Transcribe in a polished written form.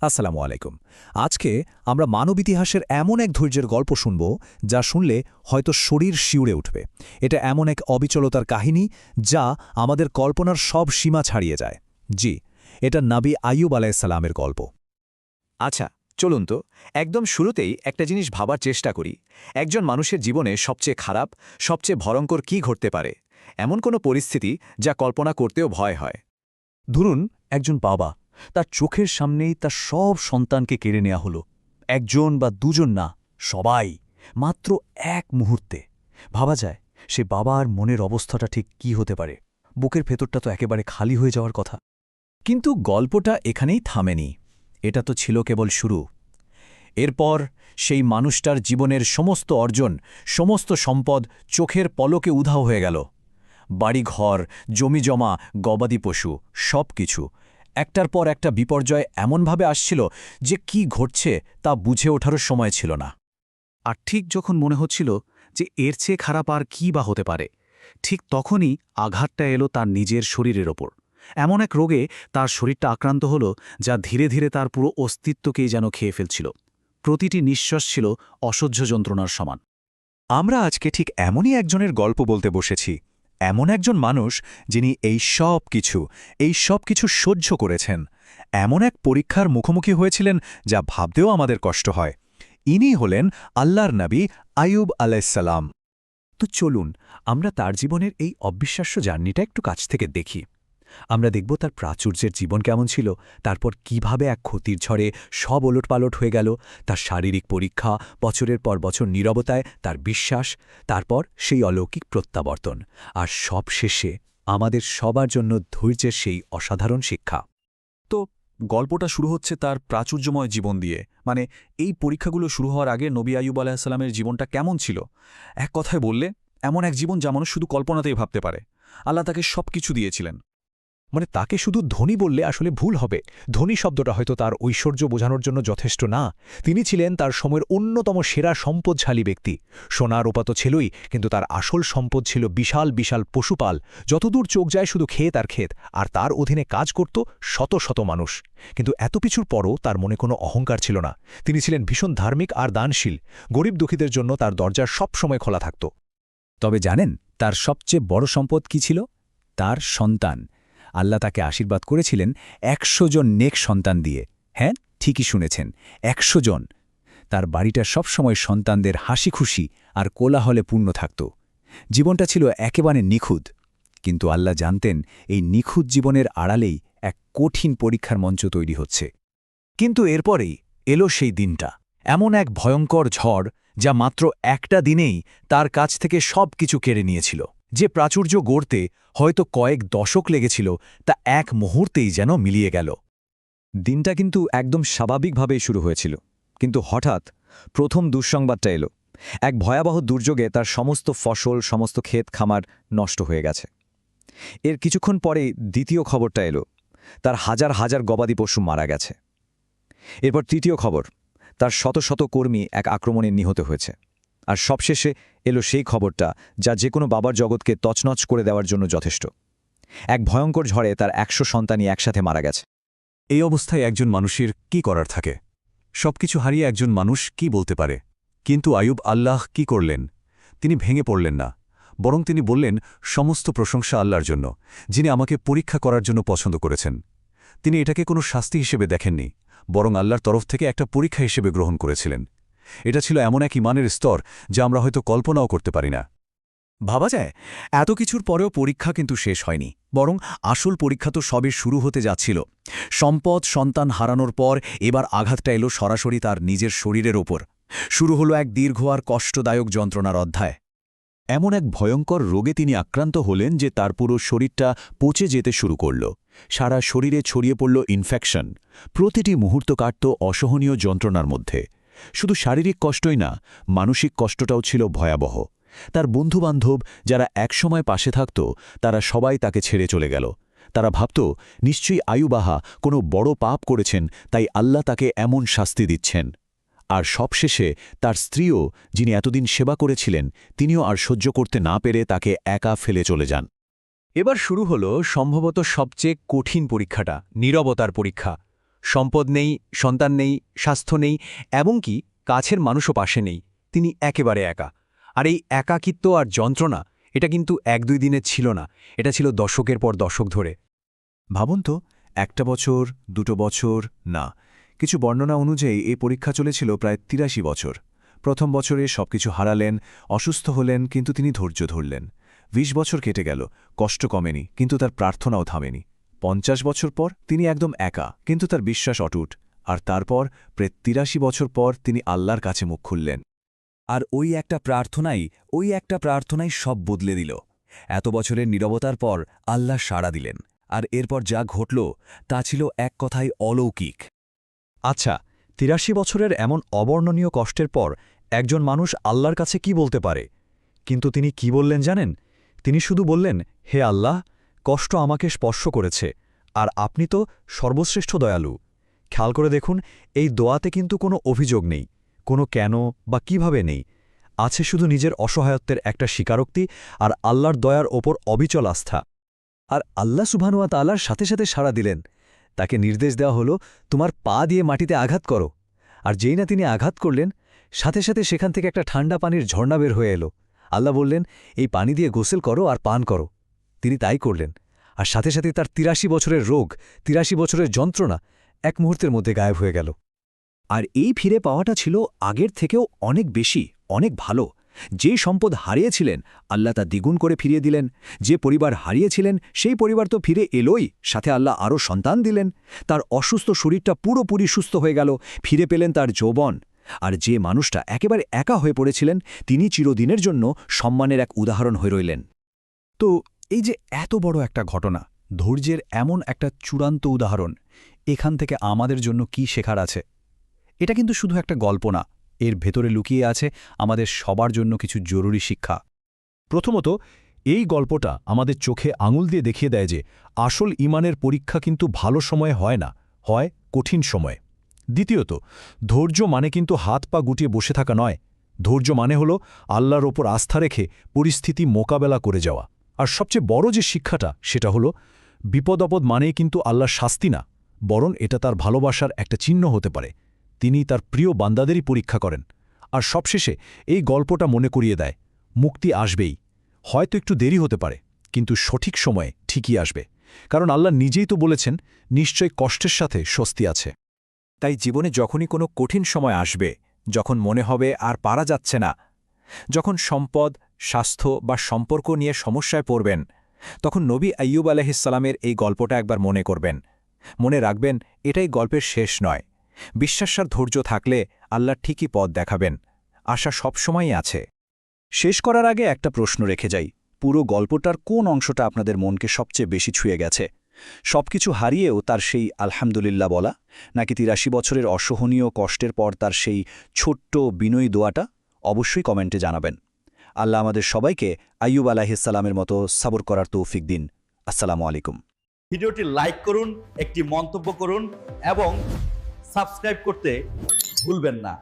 আসসালামু আলাইকুম। আজকে আমরা মানব ইতিহাসের এমন এক ধৈর্যের গল্প শুনব যা শুনলে হয়তো শরীর শিউরে উঠবে। এটা এমন এক অবিচলতার কাহিনী যা আমাদের কল্পনার সব সীমা ছাড়িয়ে যায়। জি, এটা নবী আইয়ুব আলাইহিসসালামের গল্প। আচ্ছা, চলুন তো একদম শুরুতেই একটা জিনিস ভাবার চেষ্টা করি। একজন মানুষের জীবনে সবচেয়ে খারাপ, সবচেয়ে ভয়ঙ্কর কি ঘটতে পারে? এমন কোনো পরিস্থিতি যা কল্পনা করতেও ভয় হয়। ধরুন একজন বাবা, তার চোখের সামনেই তার সব সন্তানকে কেড়ে নেওয়া হলো। একজন বা দুজন না, সবাই, মাত্র এক মুহূর্তে। ভাবা যায় সে বাবার মনের অবস্থাটা ঠিক কি হতে পারে। বুকের ভেতরটা তো একেবারে খালি হয়ে যাওয়ার কথা। কিন্তু গল্পটা এখানেই থামেনি। এটা তো ছিল কেবল শুরু। এরপর সেই মানুষটার জীবনের সমস্ত অর্জন, সমস্ত সম্পদ চোখের পলকে উধাও হয়ে গেল। বাড়িঘর, জমিজমা, গবাদি পশু, সব কিছু একটার পর একটা বিপর্যয় এমনভাবে আসছিল যে কি ঘটছে তা বুঝে ওঠারও সময় ছিল না। আর ঠিক যখন মনে হচ্ছিল যে এর চেয়ে খারাপ আর কী বা হতে পারে, ঠিক তখনই আঘাতটা এলো তার নিজের শরীরের ওপর। এমন এক রোগে তার শরীরটা আক্রান্ত হলো যা ধীরে ধীরে তার পুরো অস্তিত্বকেই যেন খেয়ে ফেলছিল। প্রতিটি নিঃশ্বাস ছিল অসহ্য যন্ত্রণার সমান। আমরা আজকে ঠিক এমনই একজনের গল্প বলতে বসেছি। এমন একজন মানুষ যিনি এই সব কিছু সহ্য করেছেন। এমন এক পরীক্ষার মুখোমুখি হয়েছিলেন যা ভাবতেও আমাদের কষ্ট হয়। ইনি হলেন আল্লাহর নবী আইয়ুব আলাইহিসসালাম। তো চলুন আমরা তার জীবনের এই অবিশ্বাস্য জার্নিটা একটু কাছ থেকে দেখি। আমরা দেখব তার প্রাচুর্যের জীবন কেমন ছিল, তারপর কিভাবে এক ক্ষতির ঝড়ে সব ওলটপালট হয়ে গেল, তার শারীরিক পরীক্ষা, বছরের পর বছর নীরবতায় তার বিশ্বাস, তারপর সেই অলৌকিক প্রত্যাবর্তন, আর সব শেষে আমাদের সবার জন্য ধৈর্যের সেই অসাধারণ শিক্ষা। তো গল্পটা শুরু হচ্ছে তার প্রাচুর্যময় জীবন দিয়ে। মানে এই পরীক্ষাগুলো শুরু হওয়ার আগে নবী আইয়ুব আলাইহিসসালামের জীবনটা কেমন ছিল? এক কথায় বললে এমন এক জীবন যা মানুষ শুধু কল্পনাতেই ভাবতে পারে। আল্লাহ তাকে সবকিছু দিয়েছিলেন। মানে তাকে শুধু ধনী বললে আসলে ভুল হবে। ধনী শব্দটা হয়তো তার ঐশ্বর্য বোঝানোর জন্য যথেষ্ট না। তিনি ছিলেন তার সময়ের অন্যতম সেরা সম্পদশালী ব্যক্তি। সোনা রূপা তো ছিলই, কিন্তু তার আসল সম্পদ ছিল বিশাল বিশাল পশুপাল। যতদূর চোখ যায় শুধু ক্ষেত আর ক্ষেত, আর তার অধীনে কাজ করত শত শত মানুষ। কিন্তু এত কিছুর পরও তার মনে কোনো অহংকার ছিল না। তিনি ছিলেন ভীষণ ধার্মিক আর দানশীল। গরিব দুঃখীদের জন্য তার দরজা সবসময় খোলা থাকত। তবে জানেন তার সবচেয়ে বড় সম্পদ কি ছিল? তার সন্তান। আল্লাহ তাকে আশীর্বাদ করেছিলেন ১০০ জন নেক সন্তান দিয়ে। হ্যাঁ, ঠিকই শুনেছেন, ১০০ জন। তার বাড়িটা সবসময় সন্তানদের হাসি খুশি আর কোলাহলে পূর্ণ থাকত। জীবনটা ছিল একেবারে নিখুঁত। কিন্তু আল্লাহ জানতেন এই নিখুঁত জীবনের আড়ালেই এক কঠিন পরীক্ষার মঞ্চ তৈরি হচ্ছে। কিন্তু এরপরেই এলো সেই দিনটা, এমন এক ভয়ঙ্কর ঝড় যা মাত্র একটা দিনেই তার কাছ থেকে সব কিছু কেড়ে নিয়েছিল। যে প্রাচুর্য গড়তে হয়তো কয়েক দশক লেগেছিল, তা এক মুহূর্তেই যেন মিলিয়ে গেল। দিনটা কিন্তু একদম স্বাভাবিকভাবেই শুরু হয়েছিল, কিন্তু হঠাৎ প্রথম দুঃসংবাদটা এলো। এক ভয়াবহ দুর্যোগে তার সমস্ত ফসল, সমস্ত ক্ষেত খামার নষ্ট হয়ে গেছে। এর কিছুক্ষণ পরেই দ্বিতীয় খবরটা এলো, তার হাজার হাজার গবাদি পশু মারা গেছে। এরপর তৃতীয় খবর, তার শত শত কর্মী এক আক্রমণে নিহত হয়েছে। আর সবশেষে এলো সেই খবরটা যা যে কোনো বাবার জগৎকে তছনছ করে দেওয়ার জন্য যথেষ্ট। এক ভয়ঙ্কর ঝড়ে তার ১০০ সন্তানই একসাথে মারা গেছে। এই অবস্থায় একজন মানুষের কি করার থাকে? সবকিছু হারিয়ে একজন মানুষ কি বলতে পারে? কিন্তু আইয়ুব আল্লাহ কি করলেন? তিনি ভেঙে পড়লেন না, বরং তিনি বললেন, সমস্ত প্রশংসা আল্লাহর জন্য, যিনি আমাকে পরীক্ষা করার জন্য পছন্দ করেছেন। তিনি এটাকে কোনো শাস্তি হিসেবে দেখেননি, বরং আল্লাহর তরফ থেকে একটা পরীক্ষা হিসেবে গ্রহণ করেছিলেন। এটা ছিল এমন এক ঈমানের স্তর যা আমরা হয়তো কল্পনাও করতে পারি না। ভাবা যায়, এত কিছুর পরেও পরীক্ষা কিন্তু শেষ হয়নি, বরং আসল পরীক্ষা তো সবে শুরু হতে যাচ্ছিল। সম্পদ, সন্তান হারানোর পর এবার আঘাতটা এলো সরাসরি তার নিজের শরীরের ওপর। শুরু হলো এক দীর্ঘ আর কষ্টদায়ক যন্ত্রণার অধ্যায়। এমন এক ভয়ঙ্কর রোগে তিনি আক্রান্ত হলেন যে তার পুরো শরীরটা পচে যেতে শুরু করল। সারা শরীরে ছড়িয়ে পড়ল ইনফেকশন। প্রতিটি মুহূর্ত কাটত অসহনীয় যন্ত্রণার মধ্যে। শুধু শারীরিক কষ্টই না, মানসিক কষ্টটাও ছিল ভয়াবহ। তার বন্ধুবান্ধব যারা একসময় পাশে থাকত, তারা সবাই তাকে ছেড়ে চলে গেল। তারা ভাবত নিশ্চয়ই আইয়ুবাহা কোনো বড় পাপ করেছেন, তাই আল্লাহ তাকে এমন শাস্তি দিচ্ছেন। আর সবশেষে তার স্ত্রীও, যিনি এতদিন সেবা করেছিলেন, তিনিও আর সহ্য করতে না পেরে তাকে একা ফেলে চলে যান। এবার শুরু হলো সম্ভবত সবচেয়ে কঠিন পরীক্ষাটা, নীরবতার পরীক্ষা। সম্পদ নেই, সন্তান নেই, স্বাস্থ্য নেই, এমনকি কাছের মানুষও পাশে নেই। তিনি একেবারে একা। আর এই একাকিত্ব আর যন্ত্রণা, এটা কিন্তু ১-২ দিনের ছিল না, এটা ছিল দশকের পর দশক ধরে। ভাবুন তো, ১ বছর, ২ বছর না, কিছু বর্ণনা অনুযায়ী এই পরীক্ষা চলেছিল প্রায় ৮৩ বছর। প্রথম বছরে সবকিছু হারালেন, অসুস্থ হলেন, কিন্তু তিনি ধৈর্য ধরলেন। ২০ বছর কেটে গেল, কষ্ট কমেনি, কিন্তু তার প্রার্থনাও থামেনি। ৫০ বছর পর তিনি একদম একা, কিন্তু তার বিশ্বাস অটুট। আর তারপর প্রায় ৮৩ বছর পর তিনি আল্লাহর কাছে মুখ খুললেন। আর ওই একটা প্রার্থনাই সব বদলে দিল। এত বছরের নীরবতার পর আল্লাহ সাড়া দিলেন, আর এরপর যা ঘটল তা ছিল এক কথায় অলৌকিক। আচ্ছা, ৮৩ বছরের এমন অবর্ণনীয় কষ্টের পর একজন মানুষ আল্লাহর কাছে কি বলতে পারে? কিন্তু তিনি কি বললেন জানেন? তিনি শুধু বললেন, হে আল্লাহ, কষ্ট আমাকে স্পর্শ করেছে, আর আপনি তো সর্বশ্রেষ্ঠ দয়ালু। খেয়াল করে দেখুন, এই দোয়াতে কিন্তু কোনো অভিযোগ নেই, কোনো কেন বা কিভাবে নেই। আছে শুধু নিজের অসহায়ত্বের একটা স্বীকারোক্তি আর আল্লাহর দয়ার ওপর অবিচল আস্থা। আর আল্লাহ সুবহানুয়া তাআলার সাথে সাথে সাড়া দিলেন। তাকে নির্দেশ দেওয়া হলো, তোমার পা দিয়ে মাটিতে আঘাত করো। আর যেই না তিনি আঘাত করলেন, সাথে সাথে সেখান থেকে একটা ঠান্ডা পানির ঝর্ণা বের হয়ে এলো। আল্লাহ বললেন, এই পানি দিয়ে গোসল করো আর পান করো। তিনি তাই করলেন, আর সাথে সাথে তার ৮৩ বছরের রোগ, ৮৩ বছরের যন্ত্রণা এক মুহূর্তের মধ্যে গায়েব হয়ে গেল। আর এই ফিরে পাওয়াটা ছিল আগের থেকেও অনেক বেশি, অনেক ভালো। যে সম্পদ হারিয়েছিলেন, আল্লাহ তা দ্বিগুণ করে ফিরিয়ে দিলেন। যে পরিবার হারিয়েছিলেন, সেই পরিবার তো ফিরে এলোই, সাথে আল্লাহ আরও সন্তান দিলেন। তার অসুস্থ শরীরটা পুরোপুরি সুস্থ হয়ে গেল, ফিরে পেলেন তার যৌবন। আর যে মানুষটা একেবারে একা হয়ে পড়েছিলেন, তিনি চিরদিনের জন্য সম্মানের এক উদাহরণ হয়ে রইলেন। তো এই যে এত বড় একটা ঘটনা, ধৈর্যের এমন একটা চূড়ান্ত উদাহরণ, এখান থেকে আমাদের জন্য কি শেখার আছে? এটা কিন্তু শুধু একটা গল্প না, এর ভেতরে লুকিয়ে আছে আমাদের সবার জন্য কিছু জরুরি শিক্ষা। প্রথমত, এই গল্পটা আমাদের চোখে আঙুল দিয়ে দেখিয়ে দেয় যে আসল ঈমানের পরীক্ষা কিন্তু ভালো সময়ে হয় না, হয় কঠিন সময়ে। দ্বিতীয়ত, ধৈর্য মানে কিন্তু হাত পা গুটিয়ে বসে থাকা নয়। ধৈর্য মানে হল আল্লাহর ওপর আস্থা রেখে পরিস্থিতি মোকাবেলা করে যাওয়া। আর সবচেয়ে বড় যে শিক্ষাটা, সেটা হলো বিপদ আপদ মানেই কিন্তু আল্লাহর শাস্তি না, বরং এটা তার ভালোবাসার একটা চিহ্ন হতে পারে। তিনি তার প্রিয় বান্দাদেরই পরীক্ষা করেন। আর সবশেষে এই গল্পটা মনে করিয়ে দেয়, মুক্তি আসবেই, হয়তো একটু দেরি হতে পারে, কিন্তু সঠিক সময়ে ঠিকই আসবে। কারণ আল্লাহ নিজেই তো বলেছেন, নিশ্চয় কষ্টের সাথে স্বস্তি আছে। তাই জীবনে যখনই কোনো কঠিন সময় আসবে, যখন মনে হবে আর পারা যাচ্ছে না, যখন সম্পদ, স্বাস্থ্য বা সম্পর্ক নিয়ে সমস্যায় পড়বেন, তখন নবী আইয়ুব আলাইহিসসালামের এই গল্পটা একবার মনে করবেন। মনে রাখবেন, এটাই গল্পের শেষ নয়। বিশ্বাসার ধৈর্য থাকলে আল্লাহ ঠিকই পথ দেখাবেন। আশা সবসময়ই আছে। শেষ করার আগে একটা প্রশ্ন রেখে যাই, পুরো গল্পটার কোন অংশটা আপনাদের মনকে সবচেয়ে বেশি ছুঁয়ে গেছে? সবকিছু হারিয়েও তার সেই আলহামদুলিল্লাহ বলা, নাকি ৮৩ বছরের অসহনীয় কষ্টের পর তার সেই ছোট্ট বিনয়ী দোয়াটা? অবশ্যই কমেন্টে জানাবেন। আল্লাহ আমাদের সবাইকে আইয়ুব আলাইহিসসালামের মতো সবর করার তৌফিক দিন। আসসালামু আলাইকুম। ভিডিওটি লাইক করুন, একটি মন্তব্য করুন এবং সাবস্ক্রাইব করতে ভুলবেন না।